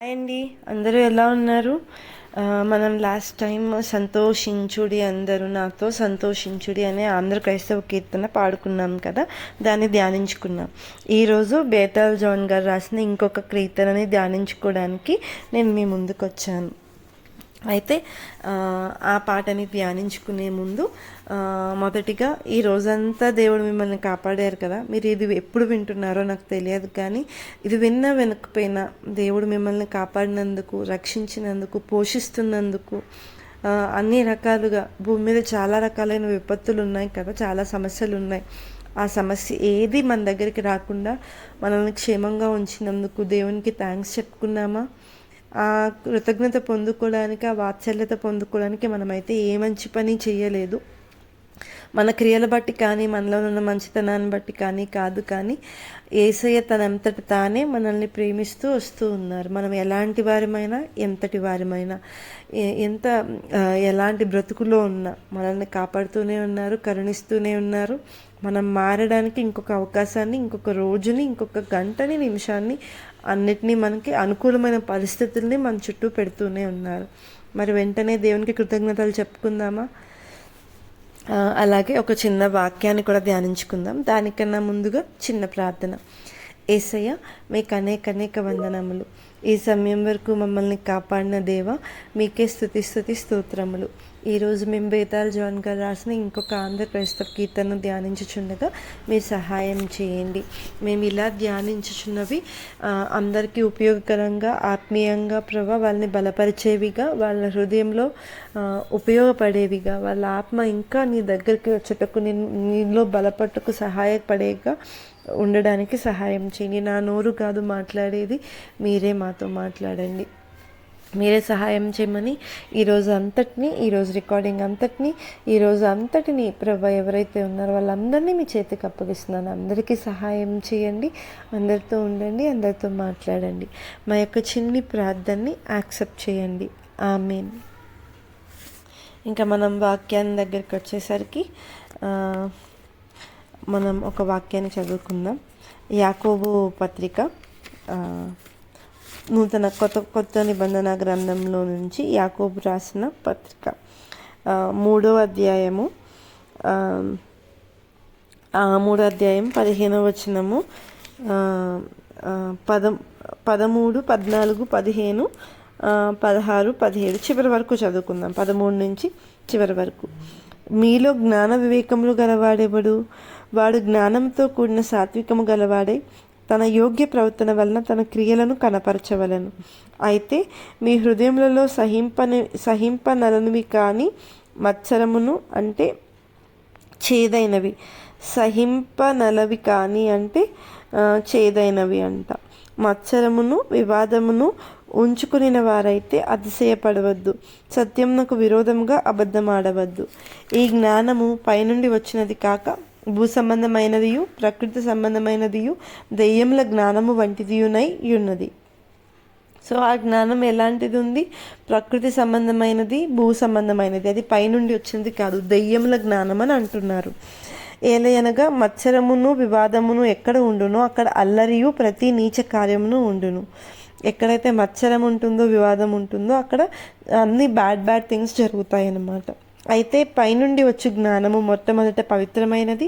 Hi అండి, అందరూ ఎలా ఉన్నారు? మనం లాస్ట్ టైం సంతోషించుడి అందరూ నాతో సంతోషించుడి అనే ఆంధ్ర క్రైస్తవ కీర్తన పాడుకున్నాం కదా, దాన్ని ధ్యానించుకున్నాం. ఈరోజు బేతాల్ జాన్ గారు రాసిన ఇంకొక కీర్తనని ధ్యానించుకోవడానికి నేను మీ ముందుకు వచ్చాను. అయితే ఆ పాటని ధ్యానించుకునే ముందు మొదటిగా ఈ రోజంతా దేవుడు మిమ్మల్ని కాపాడారు కదా, మీరు ఇది ఎప్పుడు వింటున్నారో నాకు తెలియదు, కానీ ఇది విన్నా వినకపోయినా దేవుడు మిమ్మల్ని కాపాడినందుకు, రక్షించినందుకు, పోషిస్తున్నందుకు, అన్ని రకాలుగా భూమి మీద చాలా రకాలైన విపత్తులు ఉన్నాయి కదా, చాలా సమస్యలు ఉన్నాయి. ఆ సమస్య ఏది మన దగ్గరికి రాకుండా మనల్ని క్షేమంగా ఉంచినందుకు దేవునికి థ్యాంక్స్ చెప్పుకున్నామా? ఆ కృతజ్ఞత పొందుకోవడానికి, ఆ వాత్సల్యత పొందుకోవడానికి మనమైతే ఏ మంచి పని చేయలేదు. మన క్రియల బట్టి కానీ, మనలో ఉన్న మంచితనాన్ని బట్టి కానీ కాదు, కానీ యేసయ్య తనంతటి తానే మనల్ని ప్రేమిస్తూ వస్తూ ఉన్నారు. మనం ఎలాంటి వారిమైనా, ఎంతటి వారిమైనా, ఎంత ఎలాంటి బ్రతుకులో ఉన్నా మనల్ని కాపాడుతూనే ఉన్నారు, కరుణిస్తూనే ఉన్నారు. మనం మారడానికి ఇంకొక అవకాశాన్ని, ఇంకొక రోజుని, ఇంకొక గంటని, నిమిషాన్ని, అన్నిటినీ మనకి అనుకూలమైన పరిస్థితుల్ని మన చుట్టూ పెడుతూనే ఉన్నారు. మరి వెంటనే దేవునికి కృతజ్ఞతలు చెప్పుకుందామా? అలాగే ఒక చిన్న వాక్యాన్ని కూడా ధ్యానించుకుందాం. దానికన్నా ముందుగా చిన్న ప్రార్థన. యేసయ్య, మీకు అనేక వందనములు. ఈ సమయం వరకు మమ్మల్ని కాపాడిన దేవ, మీకే స్తుతి స్తోత్రములు. ఈరోజు మేము బేతాల్ జాన్ గారు రాసిన ఇంకొక ఆంధ్ర క్రైస్తవ కీర్తనను ధ్యానించుచుండగా మీరు సహాయం చేయండి. మేము ఇలా ధ్యానించుచున్నవి అందరికీ ఉపయోగకరంగా, ఆత్మీయంగా ప్రభా, వాళ్ళని బలపరిచేవిగా, వాళ్ళ హృదయంలో ఉపయోగపడేవిగా, వాళ్ళ ఆత్మ ఇంకా నీ దగ్గరికి వచ్చేటకు, నీలో బలపట్టుకు సహాయపడేగా ఉండడానికి సహాయం చేయండి. నా నోరు కాదు మాట్లాడేది, మీరే మాతో మాట్లాడండి. మీరే సహాయం చేయమని ఈరోజు రికార్డింగ్ అంతటిని ప్రభా, ఎవరైతే ఉన్నారో వాళ్ళందరినీ మీ చేతికి అప్పగిస్తున్నాను. అందరికీ సహాయం చేయండి, అందరితో ఉండండి, అందరితో మాట్లాడండి. మా యొక్క చిన్ని ప్రార్థనని యాక్సెప్ట్ చేయండి. ఆమేన్. ఇంకా మనం వాక్యాన్ని దగ్గరికి వచ్చేసరికి మనం ఒక వాక్యాన్ని చదువుకుందాం. యాకోబు పత్రిక నూతన కొత్త నిబంధన గ్రంథంలో నుంచి యాకోబు రాసిన పత్రిక 3వ అధ్యాయము 15వ వచనము, 13, 14, 15, 16, 17 చివరి వరకు చదువుకుందాం. 13 నుంచి చివరి వరకు. మీలో జ్ఞాన వివేకములు గలవాడెవడు? వాడు జ్ఞానంతో కూడిన సాత్వికము గలవాడై తన యోగ్య ప్రవర్తన వలన తన క్రియలను కనపరచవలను. అయితే మీ హృదయములలో సహింపనలనివి కానీ మత్సరమును అంటే చేదైనవి, సహింపనలవి కానీ అంటే చేదైనవి అంట, మత్సరమును వివాదమును ఉంచుకునిన వారైతే అతిశయపడవద్దు, సత్యమునకు విరోధముగా అబద్ధమాడవద్దు. ఈ జ్ఞానము పైనుండి వచ్చినది కాక భూ సంబంధమైనదియు, ప్రకృతి సంబంధమైనదియు, దెయ్యముల జ్ఞానము వంటిదియునై ఉన్నది. సో ఆ జ్ఞానం ఎలాంటిది ఉంది? ప్రకృతి సంబంధమైనది, భూ సంబంధమైనది. అది పైనుండి వచ్చింది కాదు, దెయ్యముల జ్ఞానం అని అంటున్నారు. ఏలయనగా మత్సరమును వివాదమును ఎక్కడ ఉండునో అక్కడ అల్లరియు ప్రతి నీచ కార్యమును ఉండును. ఎక్కడైతే మత్సరం ఉంటుందో, వివాదం ఉంటుందో, అక్కడ అన్ని బ్యాడ్ థింగ్స్ జరుగుతాయి అన్నమాట. అయితే పైనుండి వచ్చే జ్ఞానము మొట్టమొదట పవిత్రమైనది,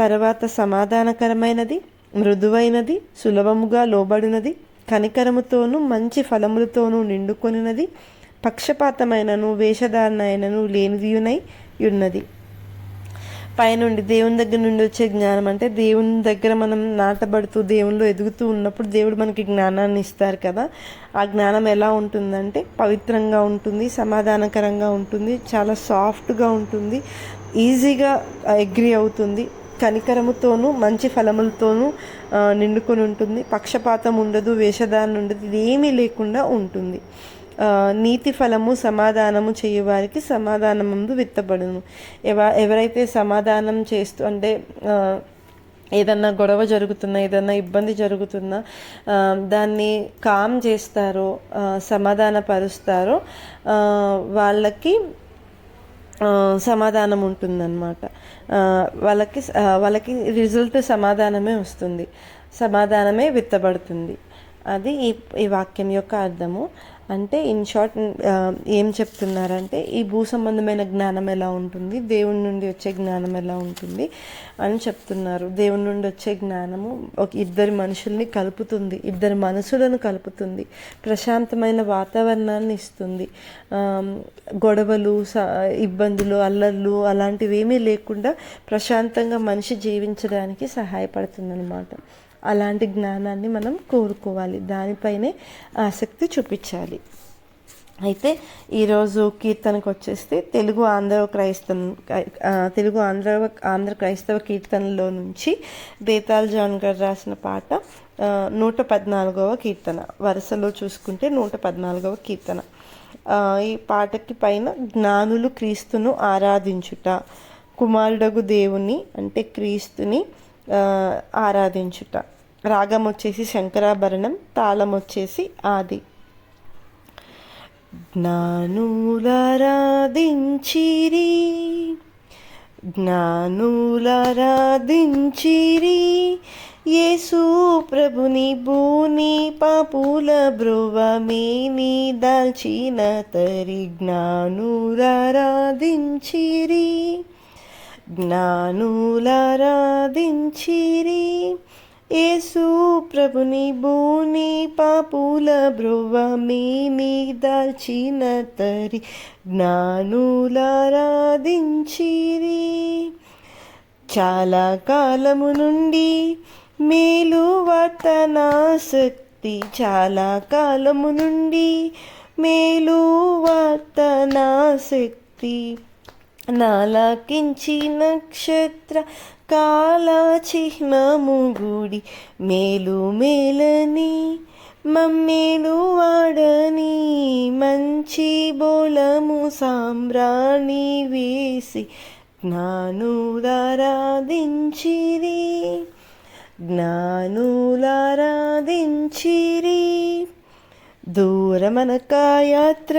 తర్వాత సమాధానకరమైనది, మృదువైనది, సులభముగా లోబడినది, కనికరముతోనూ మంచి ఫలములతోనూ నిండుకొనినది, పక్షపాతమైనను వేషధారణైనను లేనిదియునై ఉన్నది. పైనుండి దేవుని దగ్గర నుండి వచ్చే జ్ఞానం అంటే దేవుని దగ్గర మనం నాటబడుతూ దేవునిలో ఎదుగుతూ ఉన్నప్పుడు దేవుడు మనకి జ్ఞానాన్ని ఇస్తారు కదా. ఆ జ్ఞానం ఎలా ఉంటుందంటే పవిత్రంగా ఉంటుంది, సమాధానకరంగా ఉంటుంది, చాలా సాఫ్ట్గా ఉంటుంది, ఈజీగా అగ్రి అవుతుంది, కనికరముతోనూ మంచి ఫలములతోనూ నిండుకొని ఉంటుంది, పక్షపాతం ఉండదు, వేషధారణ ఉండదు, ఇది ఏమీ లేకుండా ఉంటుంది. నీతి ఫలము సమాధానము చేయువారికి సమాధానమందు విత్తబడును. ఎవరైతే సమాధానం చేస్తూ అంటే ఏదన్నా గొడవ జరుగుతున్నా, ఏదన్నా ఇబ్బంది జరుగుతున్నా దాన్ని కామ్ చేస్తారో, సమాధానపరుస్తారో వాళ్ళకి సమాధానం ఉంటుందన్నమాట. వాళ్ళకి రిజల్ట్ సమాధానమే వస్తుంది, సమాధానమే విత్తబడుతుంది. అది ఈ వాక్యం యొక్క అర్థము. అంటే ఇన్ షార్ట్ ఏం చెప్తున్నారంటే, ఈ భూ సంబంధమైన జ్ఞానం ఎలా ఉంటుంది, దేవుని నుండి వచ్చే జ్ఞానం ఎలా ఉంటుంది అని చెప్తున్నారు. దేవుని నుండి వచ్చే జ్ఞానము ఇద్దరి మనుషుల్ని కలుపుతుంది, ఇద్దరి మనసులను కలుపుతుంది, ప్రశాంతమైన వాతావరణాన్ని ఇస్తుంది. గొడవలు, ఇబ్బందులు, అల్లర్లు అలాంటివి ఏమీ లేకుండా ప్రశాంతంగా మనిషి జీవించడానికి సహాయపడుతుంది అన్నమాట. అలాంటి జ్ఞానాన్ని మనం కోరుకోవాలి, దానిపైనే ఆసక్తి చూపించాలి. అయితే ఈరోజు కీర్తనకు వచ్చేస్తే ఆంధ్ర క్రైస్తవ కీర్తనలో నుంచి బేతాల్ జాన్ గారు రాసిన పాట 114వ కీర్తన. వరుసలో చూసుకుంటే 114వ కీర్తన. ఈ పాటకి పైన జ్ఞానులు క్రీస్తును ఆరాధించుట, కుమారుడగు దేవుని అంటే క్రీస్తుని ఆరాధించుట. రాగం వచ్చేసి శంకరాభరణం, తాళం వచ్చేసి ఆది. జ్ఞానులారాధించిరి యేసు ప్రభుని భూని పాపుల బ్రువమేని దాల్చిన తరి. జ్ఞానులారాధించిరి యేసు ప్రభుని భూని పాపుల బ్రువమేని దాల్చిన తరి. జ్ఞానులారాధించిరి. చాలా కాలము నుండి మేలు వార్తనాసక్తి, చాలా కాలము నుండి మేలు వార్తనాసక్తి, నాలకించి నక్షత్ర కాల చిహ్నము గుడి. మేలు మేలని మమ్మేలు వాడని, మంచి బోళము సాంబ్రాణి వేసి జ్ఞానులారాధించిరి. దూరమనక యాత్ర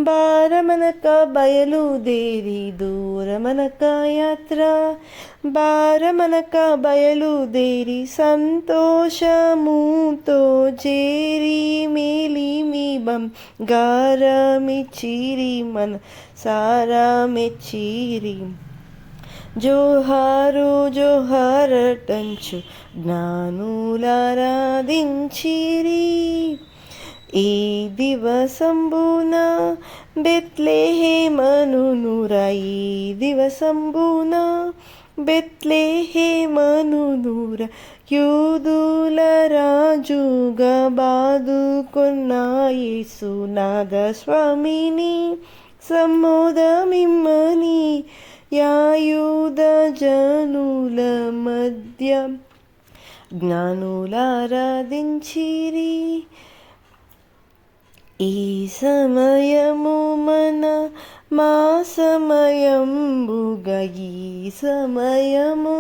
భారమనక బయలుదేరి, దూరమనక యాత్ర భారమనక బయలుదేరి, సంతోషముతో చేరి మేలిమి బంగారమిచ్చిరి, మన సారమెచ్చిరి. జోహారు జోహారటంచు జ్ఞానులారాధించిరి. ఈ దివసంబున బెత్లెహేమనునురా, ఈ దివసంబున బెత్లెహేమనునురా, యూదుల రాజుగా బాదుకొన్న యేసునాథ స్వామిని సమ్మోదమిమ్మని, యాయూద జనుల మధ్య జ్ఞానులారాధించిరి. ఈ సమయము మా సమయంబుగా, ఈ సమయము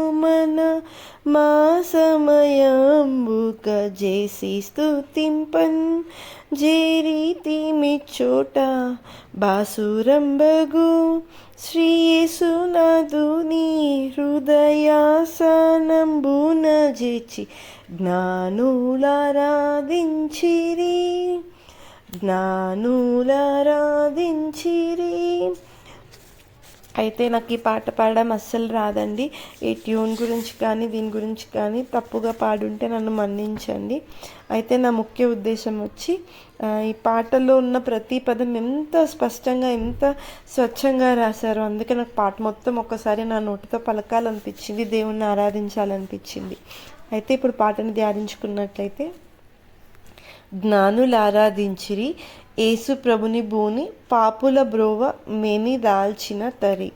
మా సమయంబుగా చేసి స్తుతింపన్ జేరీతి మిచ్చోట. బాసురంబగు శ్రీ యేసునాథుని హృదయాసనంబున జేచి జ్ఞానులారాధించిరి. అయితే నాకు ఈ పాట పాడడం అస్సలు రాదండి. ఈ ట్యూన్ గురించి కానీ దీని గురించి కానీ తప్పుగా పాడుంటే నన్ను మన్నించండి. అయితే నా ముఖ్య ఉద్దేశం వచ్చి, ఈ పాటలో ఉన్న ప్రతి పదం ఎంత స్పష్టంగా, ఎంత స్వచ్ఛంగా రాశారో, అందుకే నాకు పాట మొత్తం ఒక్కసారి నా నోటితో పలకాలనిపించింది, దేవుణ్ణి ఆరాధించాలనిపించింది. అయితే ఇప్పుడు పాటను ధ్యానించుకున్నట్లయితే, జ్ఞానులారాధించిరి యేసు ప్రభుని భూని పాపుల బ్రోవ మేని దాల్చిన తరి.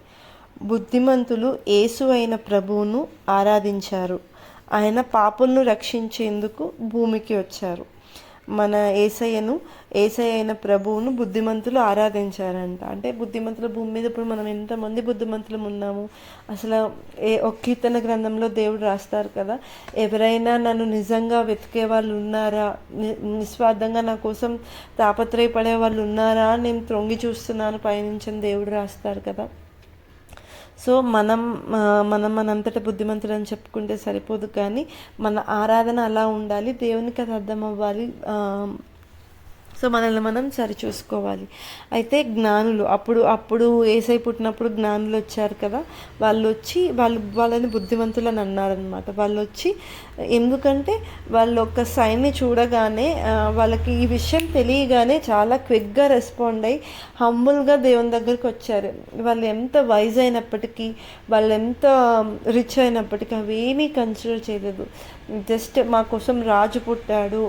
బుద్ధిమంతులు యేసు అయిన ప్రభువును ఆరాధించారు. ఆయన పాపులను రక్షించేందుకు భూమికి వచ్చారు. మన యేసయ్య అయిన ప్రభువును బుద్ధిమంతులు ఆరాధించారంట. అంటే బుద్ధిమంతుల భూమి మీద ఇప్పుడు మనం ఎంతమంది బుద్ధిమంతులం ఉన్నాము. అసలు ఒక కీర్తన గ్రంథంలో దేవుడు రాస్తారు కదా, ఎవరైనా నన్ను నిజంగా వెతికే వాళ్ళు ఉన్నారా, నిస్వార్థంగా నా కోసం తాపత్రయపడే వాళ్ళు ఉన్నారా, నేను త్రొంగి చూస్తున్నాను పయనించని దేవుడు రాస్తారు కదా. సో మనం మనంతట బుద్ధిమంతుడు అని చెప్పుకుంటే సరిపోదు, కానీ మన ఆరాధన అలా ఉండాలి, దేవునికి అది అర్థం అవ్వాలి. సో మనల్ని మనం సరిచూసుకోవాలి. అయితే జ్ఞానులు అప్పుడు యేసయ్య పుట్టినప్పుడు జ్ఞానులు వచ్చారు కదా, వాళ్ళని బుద్ధిమంతులు అని అన్నారనమాట. వాళ్ళు వచ్చి, ఎందుకంటే వాళ్ళు ఒక సైన్ని చూడగానే వాళ్ళకి ఈ విషయం తెలియగానే చాలా క్విక్గా రెస్పాండ్ అయ్యి హంబుల్గా దేవుని దగ్గరికి వచ్చారు. వాళ్ళు ఎంత వైజ్ అయినప్పటికీ, వాళ్ళు ఎంత రిచ్ అయినప్పటికీ అవేమీ కన్సిడర్ చేయలేదు. జస్ట్ మా కోసం రాజు పుట్టాడు,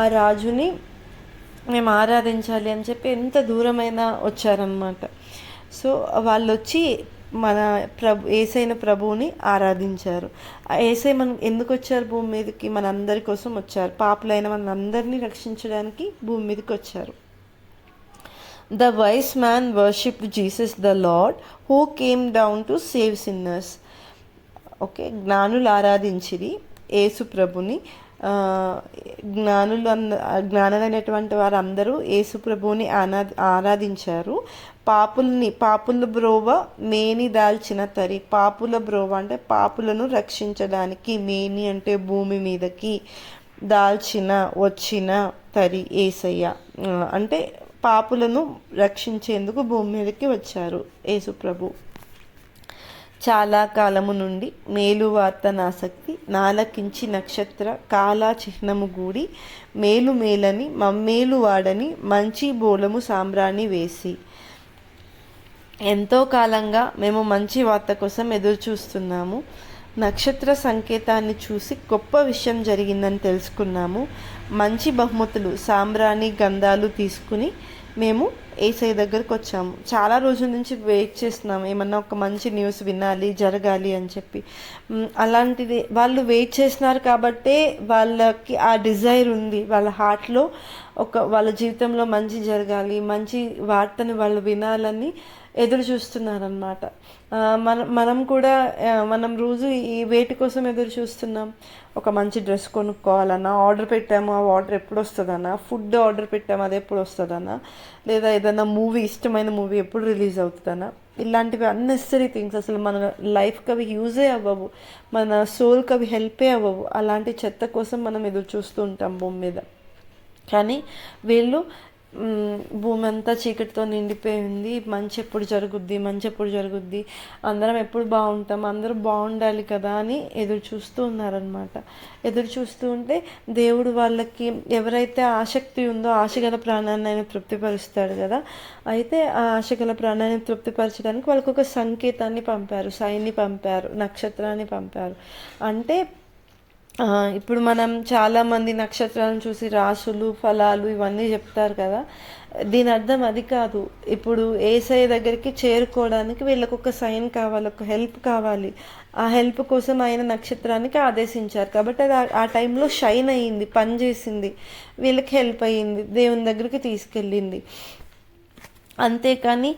ఆ రాజుని మేము ఆరాధించాలి అని చెప్పి ఎంత దూరమైనా వచ్చారనమాట. సో వాళ్ళు వచ్చి మన యేసైన ప్రభువుని ఆరాధించారు. యేసయ్య మనం ఎందుకు వచ్చారు భూమి మీదకి? మనందరి కోసం వచ్చారు. పాపులైన మనందరినీ రక్షించడానికి భూమి మీదకి వచ్చారు. The wise man worshipped Jesus the Lord who came down to save sinners. Okay, జ్ఞానులు ఆరాధించిరి యేసు ప్రభుని. జ్ఞానులైనటువంటి వారందరూ యేసు ప్రభువుని ఆరాధించారు. పాపుల బ్రోవ మేని దాల్చిన తరి. పాపుల బ్రోవ అంటే పాపులను రక్షించడానికి, మేని అంటే భూమి మీదకి, వచ్చిన తరి యేసయ్య అంటే పాపులను రక్షించేందుకు భూమి మీదకి వచ్చారు యేసు ప్రభు. చాలా కాలము నుండి మేలువార్తనాసక్తి నాలకించి నక్షత్ర కాలా చిహ్నము గూడి మేలని మమ్మేలు వాడని మంచి బోలము సాంబ్రాణి వేసి. ఎంతో కాలంగా మేము మంచి వార్త కోసం ఎదురు చూస్తున్నాము. నక్షత్ర సంకేతాన్ని చూసి గొప్ప విషయం జరిగిందని తెలుసుకున్నాము. మంచి బహుమతులు, సాంబ్రాణి, గంధాలు తీసుకుని మేము యేసయ్య దగ్గరకు వచ్చాము. చాలా రోజుల నుంచి వెయిట్ చేస్తున్నాము, ఏమన్నా ఒక మంచి న్యూస్ వినాలి, జరగాలి అని చెప్పి. అలాంటిది వాళ్ళు వెయిట్ చేస్తున్నారు కాబట్టే వాళ్ళకి ఆ డిజైర్ ఉంది. వాళ్ళ హార్ట్లో వాళ్ళ జీవితంలో మంచి జరగాలి, మంచి వార్తని వాళ్ళు వినాలని ఎదురు చూస్తున్నారనమాట. మనం కూడా మనం రోజు ఈ వేటి కోసం ఎదురు చూస్తున్నాం. ఒక మంచి డ్రెస్ కొనుక్కోవాలన్నా, ఆర్డర్ పెట్టాము, ఆ ఆర్డర్ ఎప్పుడు వస్తుందన్నా, ఫుడ్ ఆర్డర్ పెట్టాము, అది ఎప్పుడు వస్తుందన్నా, లేదా ఏదైనా ఇష్టమైన మూవీ ఎప్పుడు రిలీజ్ అవుతుందన్నా. ఇలాంటివి అన్నెసరీ థింగ్స్, అసలు మన లైఫ్కి అవి యూజే అవ్వవు, మన సోల్కి అవి హెల్పే అవ్వవు. అలాంటి చెత్త కోసం మనం ఎదురు చూస్తూ ఉంటాం భూమి మీద. కానీ వీళ్ళు భూమి అంతా చీకటితో నిండిపోయి ఉంది, మంచి ఎప్పుడు జరుగుద్ది, అందరం ఎప్పుడు బాగుంటాం, అందరూ బాగుండాలి కదా అని ఎదురు చూస్తూ ఉన్నారనమాట. ఎదురు చూస్తూ ఉంటే దేవుడు వాళ్ళకి ఎవరైతే ఆసక్తి ఉందో ఆశగల ప్రాణాన్ని ఆయన తృప్తిపరుస్తాడు కదా. అయితే ఆ ఆశగల ప్రాణాన్ని తృప్తిపరచడానికి వాళ్ళకి ఒక సంకేతాన్ని పంపారు, సైన్ని పంపారు, నక్షత్రాన్ని పంపారు. అంటే ఇప్పుడు మనం చాలామంది నక్షత్రాలను చూసి రాసులు, ఫలాలు ఇవన్నీ చెప్తారు కదా. దీని అర్థం అది కాదు. ఇప్పుడు యేసయ్య దగ్గరికి చేరుకోవడానికి వీళ్ళకు ఒక సైన్ కావాలి, ఒక హెల్ప్ కావాలి. ఆ హెల్ప్ కోసం ఆయన నక్షత్రానికి ఆదేశించారు కాబట్టి అది ఆ టైంలో షైన్ అయ్యింది, పనిచేసింది, వీళ్ళకి హెల్ప్ అయ్యింది, దేవుని దగ్గరికి తీసుకెళ్ళింది. అంతేకాని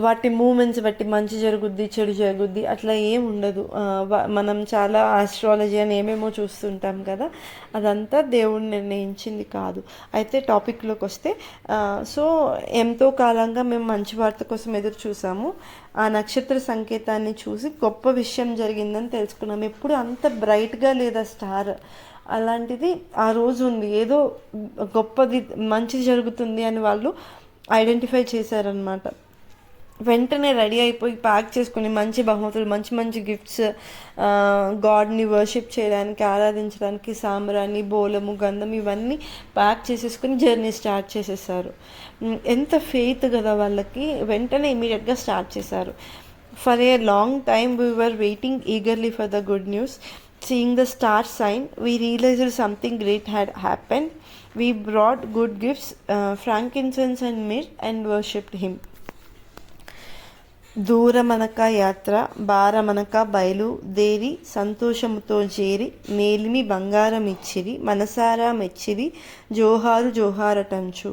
వాటి మూమెంట్స్ బట్టి మంచి జరుగుద్ది, చెడు జరుగుద్ది అట్లా ఏం ఉండదు. మనం చాలా ఆస్ట్రాలజీ అని ఏమేమో చూస్తుంటాం కదా, అదంతా దేవుడు నిర్ణయించింది కాదు. అయితే టాపిక్లోకి వస్తే, సో ఎంతో కాలంగా మేము మంచి వార్త కోసం ఎదురు చూసాము. ఆ నక్షత్ర సంకేతాన్ని చూసి గొప్ప విషయం జరిగిందని తెలుసుకున్నాం. ఎప్పుడు అంత బ్రైట్గా లేదా స్టార్, అలాంటిది ఆ రోజు ఉంది, ఏదో గొప్పది మంచి జరుగుతుంది అని వాళ్ళు ఐడెంటిఫై చేశారనమాట. వెంటనే రెడీ అయిపోయి ప్యాక్ చేసుకుని మంచి బహుమతులు, మంచి మంచి గిఫ్ట్స్, గాడ్ని వర్షిప్ చేయడానికి, ఆరాధించడానికి సాంబ్రాణి, బోలము, గంధం ఇవన్నీ ప్యాక్ చేసేసుకుని జర్నీ స్టార్ట్ చేసేసారు. ఎంత ఫెయిత్ కదా వాళ్ళకి, వెంటనే ఇమీడియట్గా స్టార్ట్ చేశారు. For a long time we were waiting eagerly for the good news. Seeing the star sign, we realized something great had happened. We brought good gifts, frankincense and myrrh, and worshipped him. దూరమనక యాత్ర భారమనక బయలుదేరి సంతోషముతో చేరి మేలిమి బంగారం ఇచ్చిరి మనసారా మెచ్చిరి జోహారు జోహారటంచు.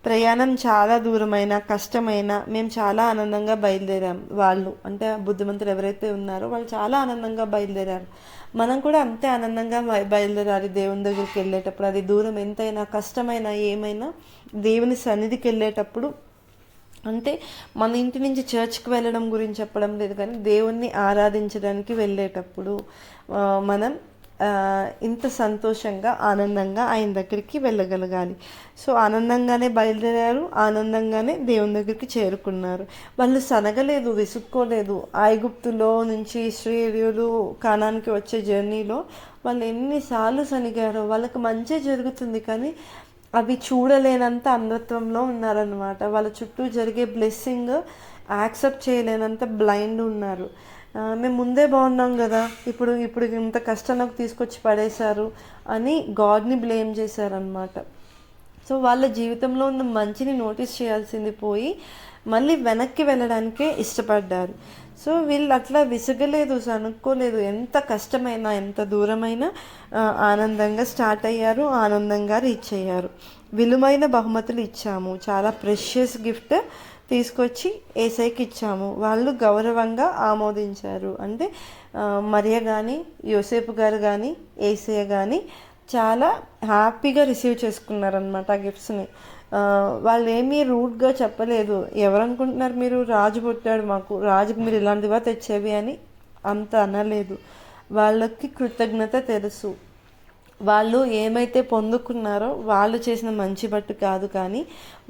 ప్రయాణం చాలా దూరమైన కష్టమైన మేము చాలా ఆనందంగా బయలుదేరాం. వాళ్ళు అంటే బుద్ధిమంతులు ఎవరైతే ఉన్నారో వాళ్ళు చాలా ఆనందంగా బయలుదేరారు. మనం కూడా అంతే ఆనందంగా బయలుదేరాలి దేవుని దగ్గరికి వెళ్ళేటప్పుడు. అది దూరం ఎంతైనా కష్టమైనా ఏమైనా దేవుని సన్నిధికి వెళ్ళేటప్పుడు అంటే మన ఇంటి నుంచి చర్చ్కి వెళ్ళడం గురించి చెప్పడం లేదు, కానీ దేవుణ్ణి ఆరాధించడానికి వెళ్ళేటప్పుడు మనం ఇంత సంతోషంగా ఆనందంగా ఆయన దగ్గరికి వెళ్ళగలగాలి. సో ఆనందంగానే బయలుదేరారు, ఆనందంగానే దేవుని దగ్గరికి చేరుకున్నారు. వాళ్ళు సనగలేదు, విసుక్కోలేదు. ఐగుప్తులో నుంచి ఇశ్రాయేలీయులు కానానికి వచ్చే జర్నీలో వాళ్ళు ఎన్నిసార్లు సనిగారో. వాళ్ళకి మంచి జరుగుతుంది, కానీ అవి చూడలేనంత అంధత్వంలో ఉన్నారనమాట. వాళ్ళ చుట్టూ జరిగే బ్లెస్సింగ్ యాక్సెప్ట్ చేయలేనంత బ్లైండ్ ఉన్నారు. మేము ముందే బాగున్నాం కదా, ఇప్పుడు ఇప్పుడు ఇంత కష్టంలోకి తీసుకొచ్చి పడేశారు అని గాడ్ని బ్లేమ్ చేశారనమాట. సో వాళ్ళ జీవితంలో ఉన్న మంచిని నోటీస్ చేయాల్సింది పోయి మళ్ళీ వెనక్కి వెళ్ళడానికే ఇష్టపడ్డారు. సో వీళ్ళు అట్లా విసగలేదు, సనుక్కోలేదు. ఎంత కష్టమైనా ఎంత దూరమైనా ఆనందంగా స్టార్ట్ అయ్యారు, ఆనందంగా రీచ్ అయ్యారు. విలువైన బహుమతులు ఇచ్చాము, చాలా ప్రెషియస్ గిఫ్ట్ తీసుకొచ్చి ఏసైకి ఇచ్చాము. వాళ్ళు గౌరవంగా ఆమోదించారు. అంటే మరియ కానీ యోసేపు గారు కానీ ఏసయ్య కానీ చాలా హ్యాపీగా రిసీవ్ చేసుకున్నారనమాట ఆ గిఫ్ట్స్ని. వాళ్ళు ఏమీ రూడ్గా చెప్పలేదు. ఎవరనుకుంటున్నారు మీరు, రాజు పుట్టాడు మాకు, రాజుకి మీరు ఇలాంటివా తెచ్చేవి అని అంత అనలేదు. వాళ్ళకి కృతజ్ఞత తెలుసు. వాళ్ళు ఏమైతే పొందుకున్నారో వాళ్ళు చేసిన మంచి బట్టు కాదు, కానీ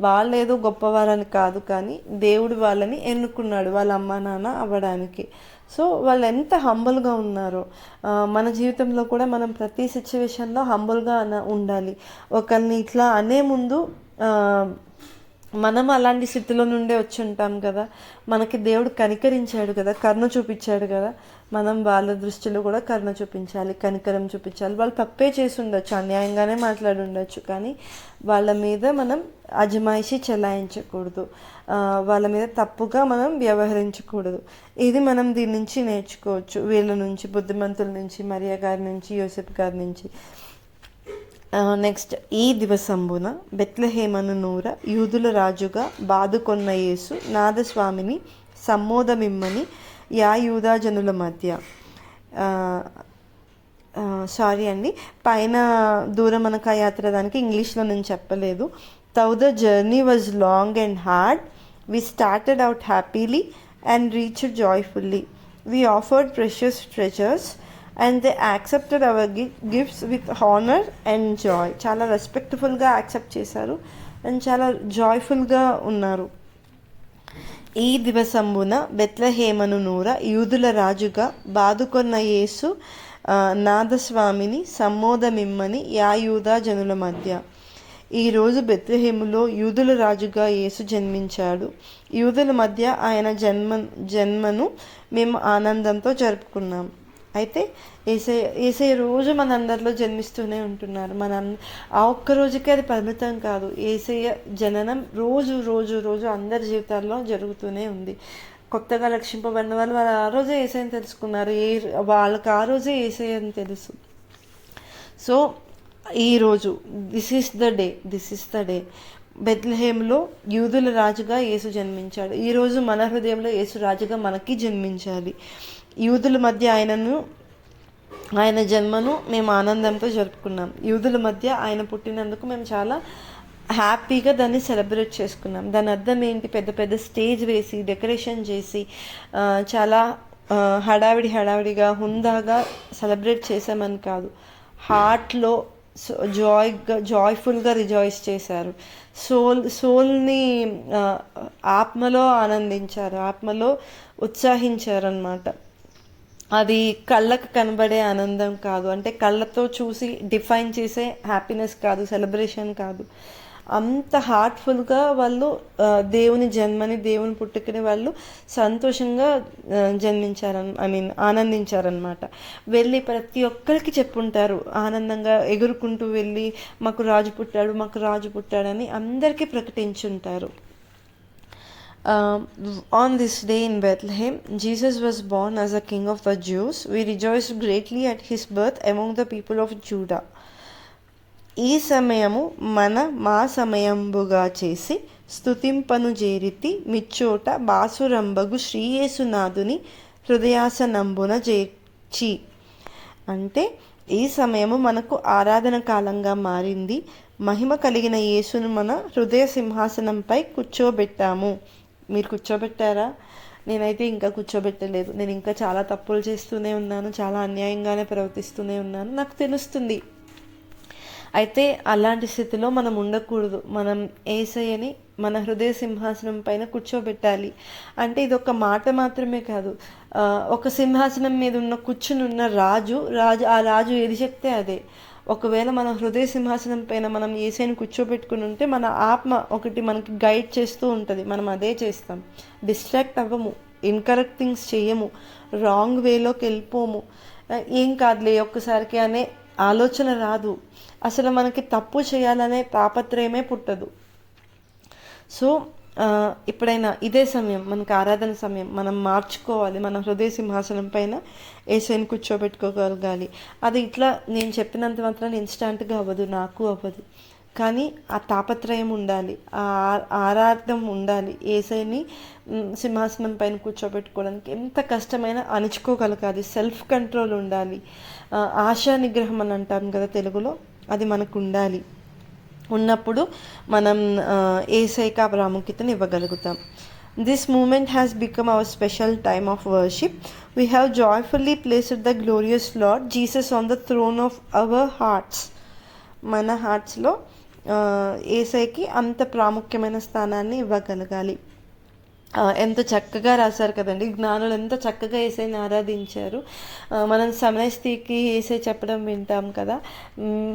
వాళ్ళు ఏదో గొప్పవారని కాదు, కానీ దేవుడు వాళ్ళని ఎన్నుకున్నాడు వాళ్ళ అమ్మ నాన్న అవ్వడానికి. సో వాళ్ళు ఎంత హంబుల్గా ఉన్నారో. మన జీవితంలో కూడా మనం ప్రతి సిచ్యువేషన్లో హంబుల్గా ఉండాలి. ఒకరిని ఇట్లా అనే ముందు మనం అలాంటి స్థితిలో నుండే వచ్చి ఉంటాం కదా, మనకి దేవుడు కనికరించాడు కదా, కరుణ చూపించాడు కదా, మనం వాళ్ళ దృష్టిలో కూడా కరుణ చూపించాలి, కనికరం చూపించాలి. వాళ్ళు తప్పే చేసి ఉండొచ్చు, అన్యాయంగానే మాట్లాడి ఉండొచ్చు, కానీ వాళ్ళ మీద మనం అజమాయిషి చెలాయించకూడదు, వాళ్ళ మీద తప్పుగా మనం వ్యవహరించకూడదు. ఇది మనం దీని నుంచి నేర్చుకోవచ్చు, వీళ్ళ నుంచి, బుద్ధిమంతుల నుంచి, మరియ గారి నుంచి, యోసెఫ్ గారి నుంచి. నెక్స్ట్, ఈ దివసంబున బెత్లెహేమను నూర యూదుల రాజుగా బాదుకొన్న యేసు నాదస్వామిని సమ్మోదమిమ్మని యా యూదా జనుల మధ్య. సారీ అండి, పైన దూరమనక యాత్ర దానికి ఇంగ్లీష్లో నేను చెప్పలేదు. Though the journey was long and hard, we started out happily and reached joyfully. We offered precious treasures and they accepted our gifts with honour and joy. చాలా రెస్పెక్ట్ఫుల్గా యాక్సెప్ట్ చేశారు అండ్ చాలా జాయ్ఫుల్గా ఉన్నారు. ఈ దివసంబున బెత్లెహేమను నూర యూదుల రాజుగా బాదుకొన్న యేసు నాదస్వామిని సమ్మోదమిమ్మని యా యూదా జనుల మధ్య. ఈరోజు బెత్లెహేములో యూదుల రాజుగా యేసు జన్మించాడు. యూదుల మధ్య ఆయన జన్మను మేము ఆనందంతో జరుపుకున్నాం. అయితే ఏసయ్య రోజు మనందరిలో జన్మిస్తూనే ఉంటున్నారు. ఆ ఒక్క రోజుకే అది పరిమితం కాదు. ఏసయ్య జననం రోజు రోజు రోజు అందరి జీవితాల్లో జరుగుతూనే ఉంది. కొత్తగా రక్షింపబడిన వాళ్ళు ఆ రోజే ఏసయ్యని తెలుసుకున్నారు, వాళ్ళకి ఆ రోజే ఏసయ్య అని తెలుసు. సో ఈరోజు దిస్ ఈస్ ద డే బెత్లెహేములో యూదుల రాజుగా యేసు జన్మించాడు. ఈరోజు మన హృదయంలో యేసు రాజుగా మనకి జన్మించాలి. యూదుల మధ్య ఆయన జన్మను మేము ఆనందంతో జరుపుకున్నాం. యూదుల మధ్య ఆయన పుట్టినందుకు మేము చాలా హ్యాపీగా దాన్ని సెలబ్రేట్ చేసుకున్నాం. దాని అర్థం ఏంటి, పెద్ద పెద్ద స్టేజ్ వేసి డెకరేషన్ చేసి చాలా హడావిడిగా హుందాగా సెలబ్రేట్ చేసామని కాదు, హార్ట్లో జాయ్ఫుల్గా రిజాయిస్ చేశారు. సోల్ని ఆత్మలో ఆనందించారు, ఆత్మలో ఉత్సాహించారన్నమాట. అది కళ్ళకు కనబడే ఆనందం కాదు, అంటే కళ్ళతో చూసి డిఫైన్ చేసే హ్యాపీనెస్ కాదు, సెలబ్రేషన్ కాదు. అంత హార్ట్ఫుల్గా వాళ్ళు దేవుని జన్మని, దేవుని పుట్టుకని వాళ్ళు సంతోషంగా ఆనందించారనమాట. వెళ్ళి ప్రతి ఒక్కరికి చెప్పుంటారు, ఆనందంగా ఎగురుకుంటూ వెళ్ళి మాకు రాజు పుట్టాడని అందరికీ ప్రకటించుంటారు. On this day in Bethlehem, Jesus was born as a king of the Jews. We rejoiced greatly at his birth among the people of Judah. ఈ సమయము మా సమయంబుగా చేసి స్తుతింపను జేరితి మిచ్చోట బాసురంబగు శ్రీయేసునాథుని హృదయాసనంబున చేర్చి. అంటే ఈ సమయము మనకు ఆరాధన కాలంగా మారింది. మహిమ కలిగిన యేసును మన హృదయ సింహాసనంపై కూర్చోబెట్టాము. మీరు కూర్చోబెట్టారా? నేనైతే ఇంకా కూర్చోబెట్టలేదు. నేను ఇంకా చాలా తప్పులు చేస్తూనే ఉన్నాను, చాలా అన్యాయంగానే ప్రవర్తిస్తూనే ఉన్నాను, నాకు తెలుస్తుంది. అయితే అలాంటి స్థితిలో మనం ఉండకూడదు. మనం యేసయ్యని మన హృదయ సింహాసనం పైన కూర్చోబెట్టాలి. అంటే ఇది ఒక మాట మాత్రమే కాదు. ఒక సింహాసనం మీద కూర్చుని ఉన్న రాజు ఆ రాజు ఏది చెప్తే అదే. ఒకవేళ మన హృదయ సింహాసనం పైన మనం యేసయ్యని కూర్చోబెట్టుకుని ఉంటే మన ఆత్మ ఒకటి మనకి గైడ్ చేస్తూ ఉంటుంది, మనం అదే చేస్తాం. డిస్ట్రాక్ట్ అవ్వము, ఇన్కరెక్ట్ థింగ్స్ చేయము, రాంగ్ వేలోకి వెళ్ళిపోము. ఏం కాదులే ఒక్కసారికి అనే ఆలోచన రాదు. అసలు మనకి తప్పు చేయాలనే తాపత్రయమే పుట్టదు. సో ఎప్పుడైనా ఇదే సమయం, మనకు ఆరాధన సమయం, మనం మార్చుకోవాలి. మన హృదయ సింహాసనం పైన యేసయ్యని కూర్చోబెట్టుకోగలగాలి. అది ఇట్లా నేను చెప్పినంత మాత్రం ఇన్స్టాంట్గా అవ్వదు, నాకు అవ్వదు. కానీ ఆ తాపత్రయం ఉండాలి, ఆ ఆరాధం ఉండాలి. యేసయ్యని సింహాసనం పైన కూర్చోబెట్టుకోవడానికి ఎంత కష్టమైనా అణుచుకోగలగాలి. సెల్ఫ్ కంట్రోల్ ఉండాలి. ఆశా నిగ్రహం అని అంటాం కదా తెలుగులో, అది మనకు ఉండాలి. ఉన్నప్పుడు మనం యేసయ్యకి ఆ ప్రాముఖ్యతను ఇవ్వగలుగుతాం. This moment has become our special time of worship. We have joyfully placed the glorious Lord Jesus on the throne of our hearts. మన హార్ట్స్లో యేసయ్యకి అంత ప్రాముఖ్యమైన స్థానాన్ని ఇవ్వగలగాలి. ఎంత చక్కగా రాశారు కదండి, జ్ఞానులు ఎంత చక్కగా యేసయ్యని ఆరాధించారు. మనం సమయస్థితికి యేసయ్య చెప్పడం వింటాం కదా.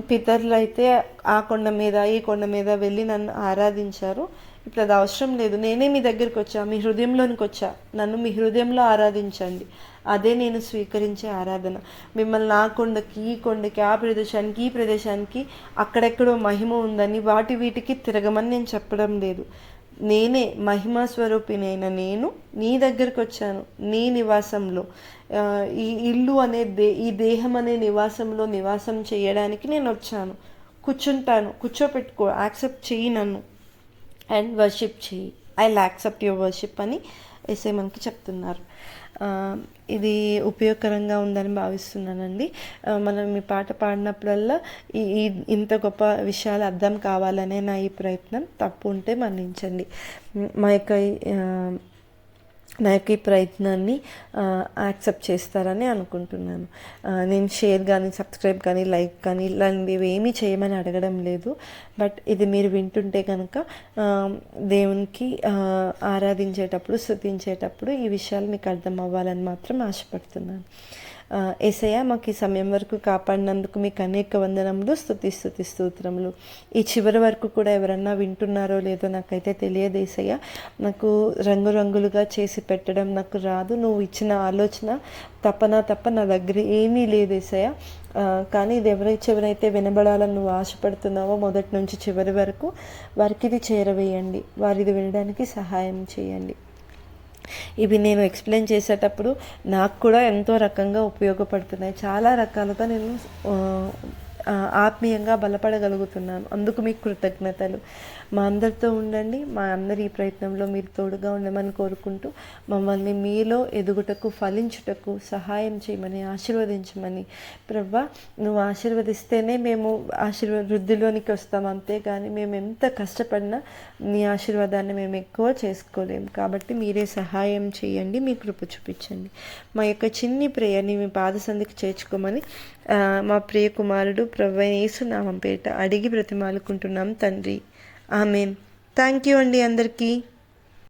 పితరులు అయితే ఆ కొండ మీద ఈ కొండ మీద వెళ్ళి నన్ను ఆరాధించారు. ఇప్పుడు అది అవసరం లేదు, నేనే మీ దగ్గరికి వచ్చా, మీ హృదయంలోనికి వచ్చా, నన్ను మీ హృదయంలో ఆరాధించండి, అదే నేను స్వీకరించే ఆరాధన. మిమ్మల్ని ఆ కొండకి ఈ కొండకి ఆ ప్రదేశానికి ఈ ప్రదేశానికి అక్కడెక్కడో మహిమ ఉందని వాటి వీటికి తిరగమని నేను చెప్పడం లేదు. నేనే మహిమా స్వరూపినైన నేను నీ దగ్గరికి వచ్చాను, నీ నివాసంలో, ఈ ఇల్లు అనే ఈ దేహం అనే నివాసంలో నివాసం చేయడానికి నేను వచ్చాను. కూర్చుంటాను, కూర్చోపెట్టుకో, యాక్సెప్ట్ చెయ్యి నన్ను, అండ్ వర్షిప్ చెయ్యి. I will accept your worship అని యేసయ్య మనకి చెప్తున్నారు. ఇది ఉపయోగకరంగా ఉందని భావిస్తున్నానండి. మనం ఈ పాట పాడినప్పుడల్లా ఈ ఇంత గొప్ప విషయాలు అర్థం కావాలనే నా ఈ ప్రయత్నం. తప్పు ఉంటే మన్నించండి. మా యొక్క ఈ ప్రయత్నాన్ని యాక్సెప్ట్ చేస్తారని అనుకుంటున్నాను. నేను షేర్ కానీ సబ్స్క్రైబ్ కానీ లైక్ కానీ ఇలాంటివి ఏమీ చేయమని అడగడం లేదు. బట్ ఇది మీరు వింటుంటే కనుక దేవునికి ఆరాధించేటప్పుడు స్తుతించేటప్పుడు ఈ విషయాలు మీకు అర్థం అవ్వాలని మాత్రం ఆశపడుతున్నాను. యేసయ్య మాకు ఈ సమయం వరకు కాపాడినందుకు మీకు అనేక వందనములు, స్తుతి స్తోత్రములు. ఈ చివరి వరకు కూడా ఎవరన్నా వింటున్నారో లేదో నాకైతే తెలియదు యేసయ్య. నాకు రంగురంగులుగా చేసి పెట్టడం నాకు రాదు. నువ్వు ఇచ్చిన ఆలోచన తప్ప నా దగ్గర ఏమీ లేదు యేసయ్య. కానీ ఇది ఎవరైతే వినబడాలని నువ్వు ఆశపడుతున్నావో మొదటి నుంచి చివరి వరకు వారికి ఇది చేరవేయండి, వారిది వినడానికి సహాయం చేయండి. ఇవి నేను ఎక్స్ప్లెయిన్ చేసేటప్పుడు నాకు కూడా ఎంతో రకంగా ఉపయోగపడుతున్నాయి. చాలా రకాలుగా నేను ఆత్మీయంగా బలపడగలుగుతున్నాను. అందుకు మీకు కృతజ్ఞతలు. మా అందరితో ఉండండి. మా అందరి ఈ ప్రయత్నంలో మీరు తోడుగా ఉండమని కోరుకుంటూ మమ్మల్ని మీలో ఎదుగుటకు ఫలించుటకు సహాయం చేయమని ఆశీర్వదించమని. ప్రభువా, నువ్వు ఆశీర్వదిస్తేనే మేము వృద్ధిలోనికి వస్తాం, అంతేగాని మేము ఎంత కష్టపడినా నీ ఆశీర్వాదాన్ని మేము ఎక్కువ చేసుకోలేము. కాబట్టి మీరే సహాయం చేయండి, మీ కృప చూపించండి. మా యొక్క చిన్ని ప్రేయర్ని మీ పాద సంధికి చేర్చుకోమని మా ప్రియ కుమారుడు ప్రభువైన యేసు నామం పేరిట అడిగి బ్రతిమాలుకుంటున్నాం తండ్రి. ఆమేన్. థ్యాంక్ యూ అండి అందరికీ.